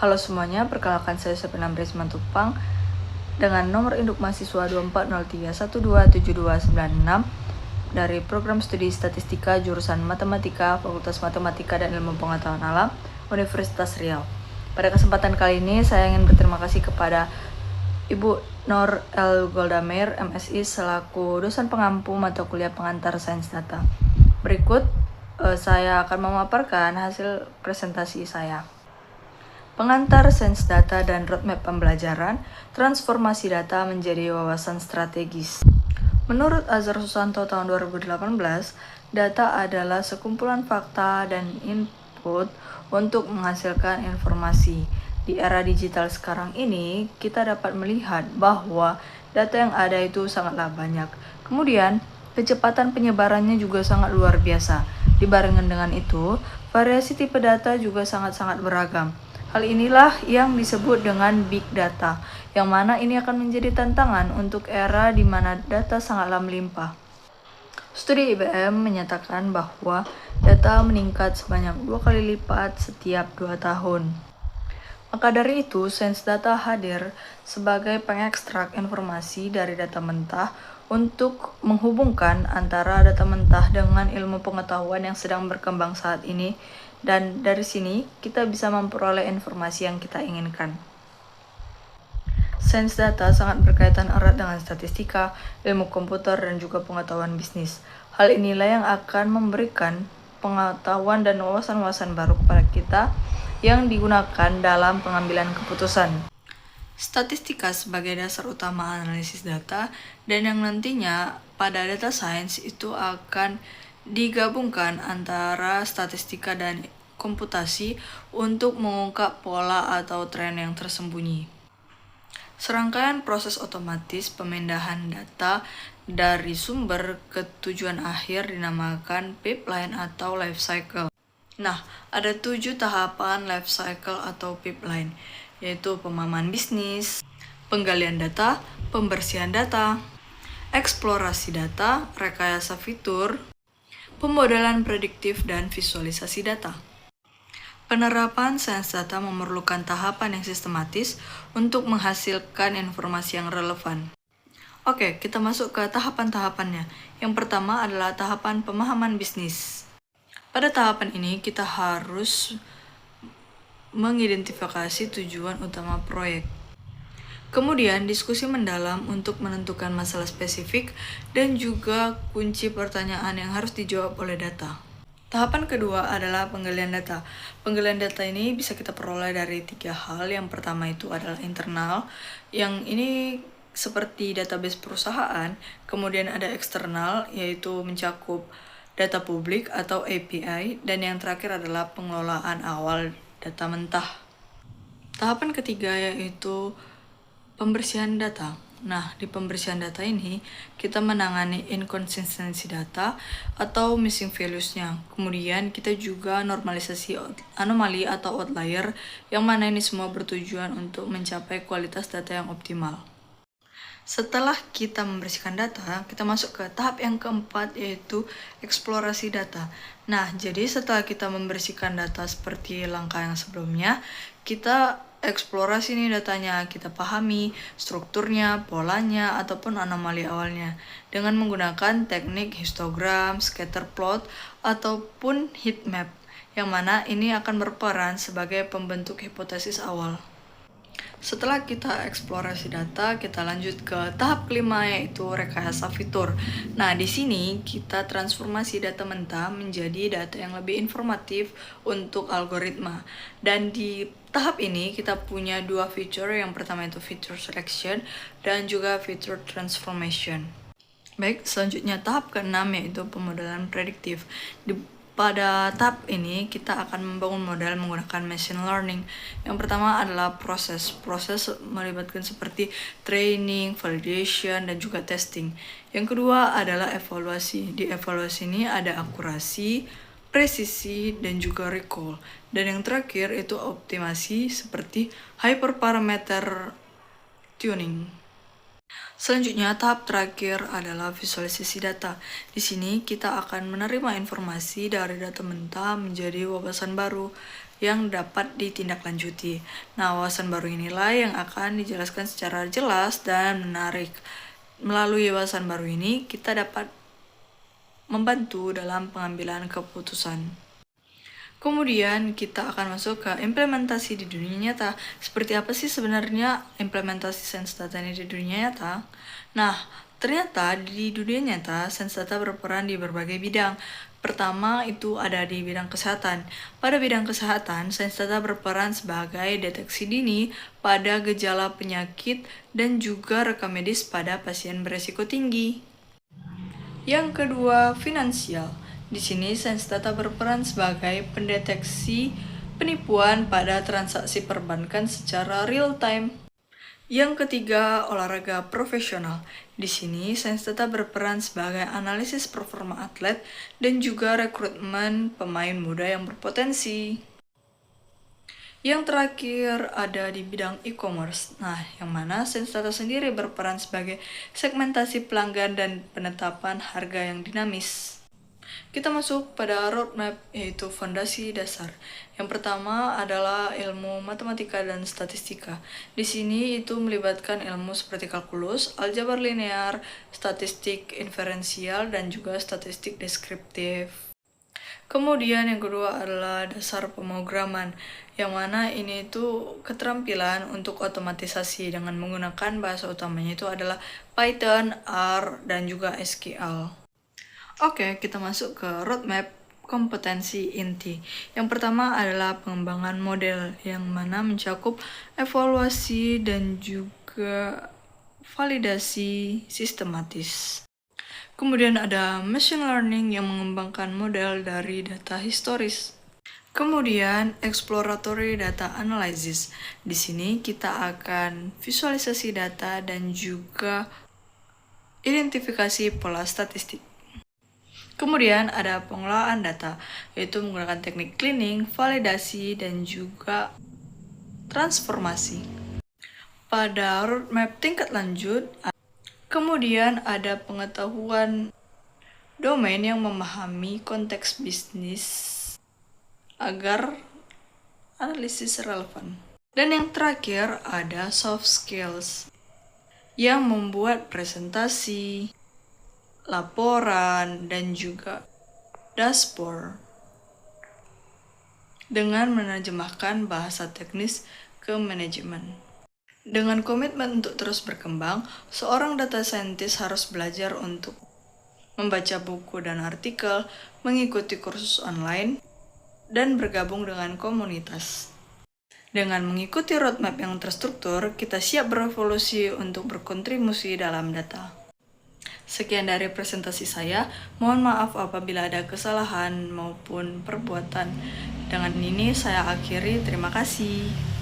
Halo semuanya, perkenalkan saya Sepinam Risman Tupang dengan nomor induk mahasiswa 2403127296 dari program studi statistika jurusan Matematika, Fakultas Matematika dan Ilmu Pengetahuan Alam, Universitas Riau. Pada kesempatan kali ini saya ingin berterima kasih kepada Ibu Nur L. Goldameir, MSI, selaku dosen pengampu mata kuliah pengantar sains data. Berikut saya akan memaparkan hasil presentasi saya. Pengantar sains data dan roadmap pembelajaran, transformasi data menjadi wawasan strategis. Menurut Azhar Susanto tahun 2018, data adalah sekumpulan fakta dan input untuk menghasilkan informasi. Di era digital sekarang ini, kita dapat melihat bahwa data yang ada itu sangatlah banyak. Kemudian, kecepatan penyebarannya juga sangat luar biasa. Dibarengan dengan itu, variasi tipe data juga sangat-sangat beragam. Hal inilah yang disebut dengan big data, yang mana ini akan menjadi tantangan untuk era di mana data sangatlah melimpah. Studi IBM menyatakan bahwa data meningkat sebanyak 2 kali lipat setiap 2 tahun. Maka dari itu, sains data hadir sebagai pengekstrak informasi dari data mentah untuk menghubungkan antara data mentah dengan ilmu pengetahuan yang sedang berkembang saat ini, dan dari sini kita bisa memperoleh informasi yang kita inginkan. Sains data sangat berkaitan erat dengan statistika, ilmu komputer, dan juga pengetahuan bisnis. Hal inilah yang akan memberikan pengetahuan dan wawasan-wawasan baru kepada kita yang digunakan dalam pengambilan keputusan. Statistika sebagai dasar utama analisis data, dan yang nantinya pada data science itu akan digabungkan antara statistika dan komputasi untuk mengungkap pola atau tren yang tersembunyi. Serangkaian proses otomatis pemindahan data dari sumber ke tujuan akhir dinamakan pipeline atau life cycle. Nah, ada 7 tahapan life cycle atau pipeline, yaitu pemahaman bisnis, penggalian data, pembersihan data, eksplorasi data, rekayasa fitur, pemodelan prediktif, dan visualisasi data. Penerapan sains data memerlukan tahapan yang sistematis untuk menghasilkan informasi yang relevan. Oke, kita masuk ke tahapan-tahapannya. Yang pertama adalah tahapan pemahaman bisnis. Pada tahapan ini, kita harus mengidentifikasi tujuan utama proyek. Kemudian, diskusi mendalam untuk menentukan masalah spesifik dan juga kunci pertanyaan yang harus dijawab oleh data. Tahapan kedua adalah penggalian data. Penggalian data ini bisa kita peroleh dari 3 hal. Yang pertama itu adalah internal, yang ini seperti database perusahaan. Kemudian ada eksternal, yaitu mencakup data publik atau API. Dan yang terakhir adalah pengelolaan awal data mentah. Tahapan ketiga yaitu pembersihan data. Nah, di pembersihan data ini, kita menangani inkonsistensi data atau missing values-nya. Kemudian, kita juga normalisasi anomali atau outlier, yang mana ini semua bertujuan untuk mencapai kualitas data yang optimal. Setelah kita membersihkan data, kita masuk ke tahap yang keempat, yaitu eksplorasi data. Nah, jadi setelah kita membersihkan data seperti langkah yang sebelumnya, kita eksplorasi nih datanya, kita pahami strukturnya, polanya, ataupun anomali awalnya dengan menggunakan teknik histogram, scatter plot, ataupun heat map, yang mana ini akan berperan sebagai pembentuk hipotesis awal. Setelah kita eksplorasi data, kita lanjut ke tahap kelima, yaitu rekayasa fitur. Nah, di sini kita transformasi data mentah menjadi data yang lebih informatif untuk algoritma. Dan di tahap ini kita punya 2 feature. Yang pertama itu feature selection dan juga feature transformation. Baik, selanjutnya tahap ke-6 yaitu pemodelan prediktif. Pada tahap ini, kita akan membangun model menggunakan machine learning. Yang pertama adalah proses. Proses melibatkan seperti training, validation, dan juga testing. Yang kedua adalah evaluasi. Di evaluasi ini ada akurasi, presisi, dan juga recall. Dan yang terakhir itu optimasi seperti hyperparameter tuning. Selanjutnya, tahap terakhir adalah visualisasi data. Di sini kita akan menerima informasi dari data mentah menjadi wawasan baru, yang dapat ditindaklanjuti. Nah, wawasan baru inilah yang akan dijelaskan secara jelas dan menarik. Melalui wawasan baru ini, kita dapat membantu dalam pengambilan keputusan. Kemudian kita akan masuk ke implementasi di dunia nyata. Seperti apa sih sebenarnya implementasi sains data ini di dunia nyata? Nah, ternyata di dunia nyata sains data berperan di berbagai bidang. Pertama itu ada di bidang kesehatan. Pada bidang kesehatan, sains data berperan sebagai deteksi dini pada gejala penyakit dan juga rekam medis pada pasien beresiko tinggi. Yang kedua, finansial. Di sini sains data berperan sebagai pendeteksi penipuan pada transaksi perbankan secara real time. Yang ketiga, olahraga profesional. Di sini sains data berperan sebagai analisis performa atlet dan juga rekrutmen pemain muda yang berpotensi. Yang terakhir ada di bidang e-commerce. Nah, yang mana sains data sendiri berperan sebagai segmentasi pelanggan dan penetapan harga yang dinamis. Kita masuk pada roadmap, yaitu fondasi dasar. Yang pertama adalah ilmu matematika dan statistika. Di sini itu melibatkan ilmu seperti kalkulus, aljabar linear, statistik inferensial, dan juga statistik deskriptif. Kemudian yang kedua adalah dasar pemrograman, yang mana ini itu keterampilan untuk otomatisasi dengan menggunakan bahasa utamanya itu adalah Python, R, dan juga SQL. Oke, kita masuk ke roadmap kompetensi inti. Yang pertama adalah pengembangan model, yang mana mencakup evaluasi dan juga validasi sistematis. Kemudian ada machine learning yang mengembangkan model dari data historis. Kemudian exploratory data analysis. Di sini kita akan visualisasi data dan juga identifikasi pola statistik. Kemudian ada pengolahan data, yaitu menggunakan teknik cleaning, validasi, dan juga transformasi. Pada roadmap tingkat lanjut, kemudian ada pengetahuan domain yang memahami konteks bisnis agar analisis relevan. Dan yang terakhir ada soft skills, yang membuat presentasi, laporan, dan juga dashboard dengan menerjemahkan bahasa teknis ke manajemen. Dengan komitmen untuk terus berkembang, seorang data scientist harus belajar untuk membaca buku dan artikel, mengikuti kursus online, dan bergabung dengan komunitas. Dengan mengikuti roadmap yang terstruktur, kita siap berevolusi untuk berkontribusi dalam data. Sekian dari presentasi saya. Mohon maaf apabila ada kesalahan maupun perbuatan. Dengan ini saya akhiri. Terima kasih.